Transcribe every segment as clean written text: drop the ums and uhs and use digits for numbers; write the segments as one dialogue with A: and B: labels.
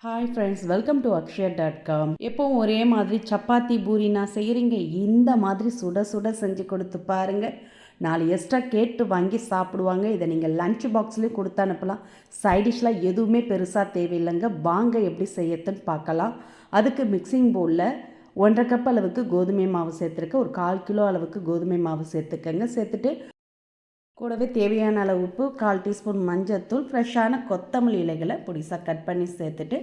A: Hi friends, welcome to akshaya.com. எப்போவும் ஒரே மாதிரி சப்பாத்தி பூரி நான் செய்கிறீங்க, இந்த மாதிரி சுட சுட செஞ்சு கொடுத்து பாருங்கள். 4 எக்ஸ்ட்ரா கேட்டு வாங்கி சாப்பிடுவாங்க. இதை நீங்கள் லன்ச் பாக்ஸ்லேயும் கொடுத்து அனுப்பலாம். சைடிஷ்லாம் எதுவுமே பெருசாக தேவையில்லைங்க. வாங்க எப்படி செய்யறதுன்னு பார்க்கலாம். அதுக்கு மிக்சிங் பவுலில் 1.5 கப் அளவுக்கு கோதுமை மாவு சேர்த்துருக்க, ஒரு 1/4 கிலோ அளவுக்கு கோதுமை மாவு சேர்த்துக்கங்க. சேர்த்துட்டு கூடவே தேவையான அளவு உப்பு, 1/4 டீஸ்பூன் மஞ்சள்தூள், ஃப்ரெஷ்ஷான கொத்தமல்லி இலைகளை பொடிசாக கட் பண்ணி சேர்த்துட்டு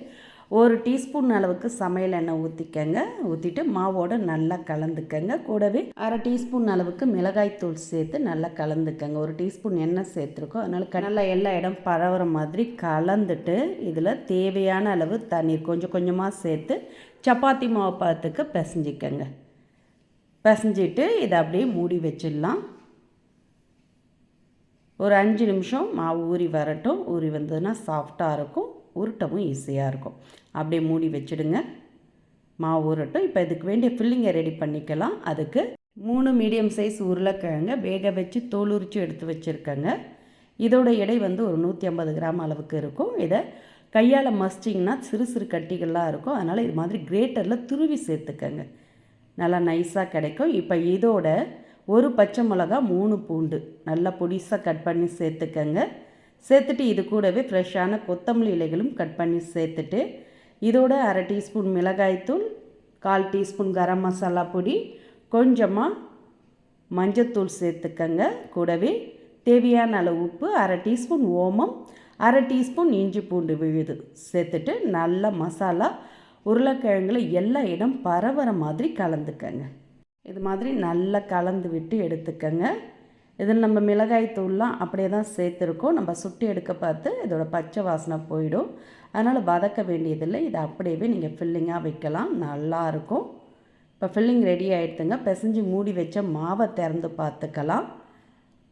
A: 1 டீஸ்பூன் அளவுக்கு சமையல் எண்ணெய் ஊற்றிக்கங்க. ஊற்றிட்டு மாவோடு நல்லா கலந்துக்கங்க. கூடவே 1/2 டீஸ்பூன் அளவுக்கு மிளகாய்த்தூள் சேர்த்து நல்லா கலந்துக்கங்க. 1 டீஸ்பூன் எண்ணெய் சேர்த்துருக்கோம். அதனால் நல்லா எல்லா இடம் பரவுற மாதிரி கலந்துட்டு இதில் தேவையான அளவு தண்ணீர் கொஞ்சம் கொஞ்சமாக சேர்த்து சப்பாத்தி மாவு பார்த்துக்கு பிசைஞ்சிக்கங்க. பிசைஞ்சிட்டு இதை அப்படியே மூடி வச்சிடலாம். ஒரு 5 நிமிஷம் மாவு ஊறி வரட்டும். ஊறி வந்ததுன்னா சாஃப்டாக இருக்கும், உருட்டவும் ஈஸியாக இருக்கும். அப்படியே மூடி வச்சுடுங்க, மாவு ஊறட்டும். இப்போ இதுக்கு வேண்டிய ஃபில்லிங்கை ரெடி பண்ணிக்கலாம். அதுக்கு 3 மீடியம் சைஸ் உருளைக்கிழங்க வேக வச்சு தோல் உரித்து எடுத்து வச்சுருக்கேங்க. இதோட எடை ஒரு 150 கிராம் அளவுக்கு இருக்கும். இதை கையால் மசிச்சிங்கன்னா சிறு சிறு கட்டிகள்லாம் இருக்கும். அதனால் இது மாதிரி கிரேட்டரில் துருவி சேர்த்துக்கங்க, நல்லா நைஸாக கிடைக்கும். இப்போ இதோட 1 பச்சை மிளகா, 3 பூண்டு நல்லா பொடிசாக கட் பண்ணி சேர்த்துக்கங்க. சேர்த்துட்டு இது கூடவே ஃப்ரெஷ்ஷான கொத்தமல்லி இலைகளும் கட் பண்ணி சேர்த்துட்டு இதோட 1/2 டீஸ்பூன் மிளகாய்த்தூள், 1/4 டீஸ்பூன் கரம் மசாலா பொடி, கொஞ்சமாக மஞ்சத்தூள் சேர்த்துக்கங்க. கூடவே தேவையான அளவு உப்பு, 1/2 டீஸ்பூன் ஓமம், 1/2 டீஸ்பூன் இஞ்சி பூண்டு விழுது சேர்த்துட்டு நல்லா மசாலா உருளைக்கிழங்குல எல்லா இடம் பரவுற மாதிரி கலந்துக்கங்க. இது மாதிரி நல்லா கலந்து விட்டு எடுத்துக்கங்க. இதில் நம்ம மிளகாய் தூள்லாம் அப்படியே தான் சேர்த்துருக்கோம். நம்ம சுட்டி எடுக்க பார்த்து இதோட பச்சை வாசனை போயிடும். அதனால் வதக்க வேண்டியதில்லை. இதை அப்படியே நீங்கள் ஃபில்லிங்காக வைக்கலாம், நல்லாயிருக்கும். இப்போ ஃபில்லிங் ரெடி ஆகிடுதுங்க. பிசைஞ்சு மூடி வச்ச மாவை திறந்து பார்த்துக்கலாம்.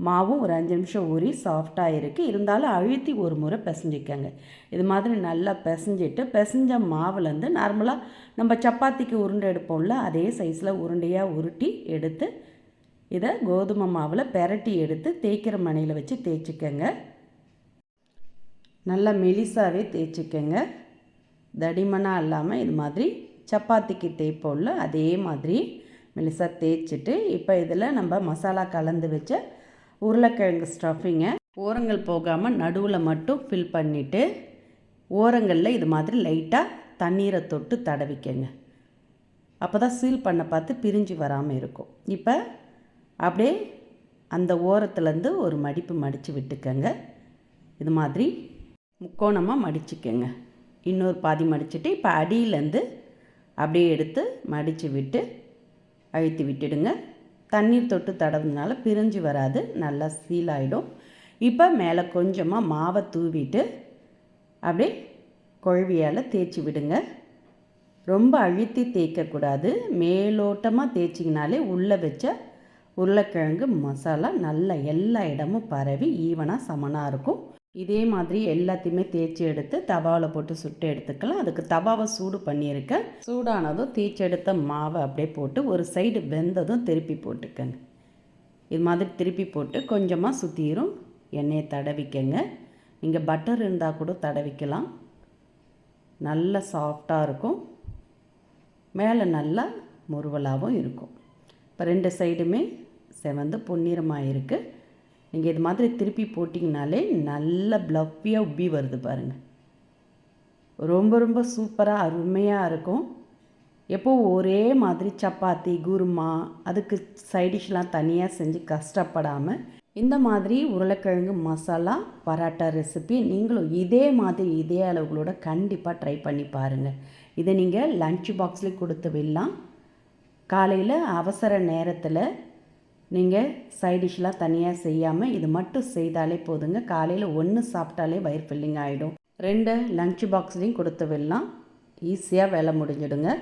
A: மாவும் ஒரு 5 நிமிஷம் ஊறி சாஃப்டாக இருக்குது. இருந்தாலும் அழுத்தி ஒரு முறை பிசைஞ்சிக்கங்க. இது மாதிரி நல்லா பிசைஞ்சிட்டு பிசைஞ்ச மாவுலேருந்து நார்மலாக நம்ம சப்பாத்திக்கு உருண்டை எடுப்போம்ல, அதே சைஸில் உருண்டையாக உருட்டி எடுத்து இதை கோதுமை மாவில் பெரட்டி எடுத்து தேய்க்கிற மணையில் வச்சு தேய்ச்சிக்கங்க. நல்லா மெலிசாகவே தேய்ச்சிக்கங்க, தடிமனாக இல்லாமல். இது மாதிரி சப்பாத்திக்கு தேய்ப்போம்ல, அதே மாதிரி மெலிசாக தேய்ச்சிட்டு இப்போ இதில் நம்ம மசாலா கலந்து வச்ச உருளைக்கிழங்கு ஸ்டஃபிங்கை ஓரங்கள் போகாமல் நடுவில் மட்டும் ஃபில் பண்ணிவிட்டு ஓரங்களில் இது மாதிரி லைட்டாக தண்ணீரை தொட்டு தடவிக்கங்க. அப்போ தான் சீல் பண்ண பார்த்து பிரிஞ்சு வராமல் இருக்கும். இப்போ அப்படியே அந்த ஓரத்துலேருந்து ஒரு மடிப்பு மடித்து விட்டுக்கங்க. இது மாதிரி முக்கோணமாக மடிச்சுக்கங்க. இன்னொரு பாதி மடிச்சுட்டு இப்போ அடியிலேருந்து அப்படியே எடுத்து மடித்து விட்டு அழுத்தி விட்டுடுங்க. தண்ணீர் தொட்டு தடவுனால பிரிஞ்சு வராது, நல்லா சீல் ஆகிடும். இப்போ மேலே கொஞ்சமாக மாவை தூவிட்டு அப்படியே கொழுவியால் தேய்ச்சி விடுங்க. ரொம்ப அழுத்தி தேய்க்கக்கூடாது, மேலோட்டமாக தேய்ச்சிங்கனாலே உள்ளே வச்ச உருளைக்கிழங்கு மசாலா நல்லா எல்லா இடமும் பரவி ஈவனாக சமனாக இருக்கும். இதே மாதிரி எல்லாத்தையுமே தேய்ச்சி எடுத்து தவாவில் போட்டு சுட்டு எடுத்துக்கலாம். அதுக்கு தவாவை சூடு பண்ணியிருக்கேன். சூடானதும் தேய்ச்சி எடுத்த மாவை அப்படியே போட்டு ஒரு சைடு வெந்ததும் திருப்பி போட்டுக்கங்க. இது மாதிரி திருப்பி போட்டு கொஞ்சமாக சுற்றிரும் எண்ணெயை தடவிக்கங்க. நீங்கள் பட்டர் இருந்தால் கூட தடவிக்கலாம், நல்ல சாஃப்டாக இருக்கும். மேலே நல்லா முறுவலாகவும் இருக்கும். இப்போ 2 சைடுமே செவந்து பொன்னிறமாக இருக்குது. நீங்கள் இது மாதிரி திருப்பி போட்டிங்கனாலே நல்ல ப்ளஃபியாக உப்பி வருது பாருங்கள். ரொம்ப ரொம்ப சூப்பராக அருமையாக இருக்கும். எப்போது ஒரே மாதிரி சப்பாத்தி, குருமா, அதுக்கு சைடிஷ்லாம் தனியாக செஞ்சு கஷ்டப்படாமல் இந்த மாதிரி உருளைக்கிழங்கு மசாலா பராட்டா ரெசிபி நீங்களும் இதே மாதிரி இதே அளவுகளோட கண்டிப்பாக ட்ரை பண்ணி பாருங்கள். இதை நீங்கள் லன்ச் பாக்ஸ்லேயும் கொடுத்து விடலாம். காலையில் அவசர நேரத்தில் நீங்கள் சைடிஷ்லாம் தனியாக செய்யாமல் இது மட்டும் செய்தாலே போதுங்க. காலையில் 1 சாப்பிட்டாலே வயிறு ஃபில்லிங் ஆகிடும். 2 லன்ச் பாக்ஸ்லேயும் கொடுத்து விடலாம். ஈஸியாக வேலை முடிஞ்சிடுங்க.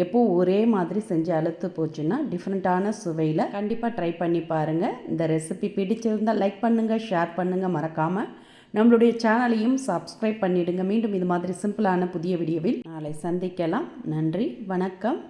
A: எப்போது ஒரே மாதிரி செஞ்சு அழுத்து போச்சுன்னா டிஃப்ரெண்ட்டான சுவையில் கண்டிப்பாக ட்ரை பண்ணி பாருங்கள். இந்த ரெசிபி பிடிச்சிருந்தால் லைக் பண்ணுங்கள், ஷேர் பண்ணுங்கள். மறக்காமல் நம்மளுடைய சேனலையும் சப்ஸ்கிரைப் பண்ணிவிடுங்க. மீண்டும் இது மாதிரி சிம்பிளான புதிய வீடியோவில் நாளை சந்திக்கலாம். நன்றி, வணக்கம்.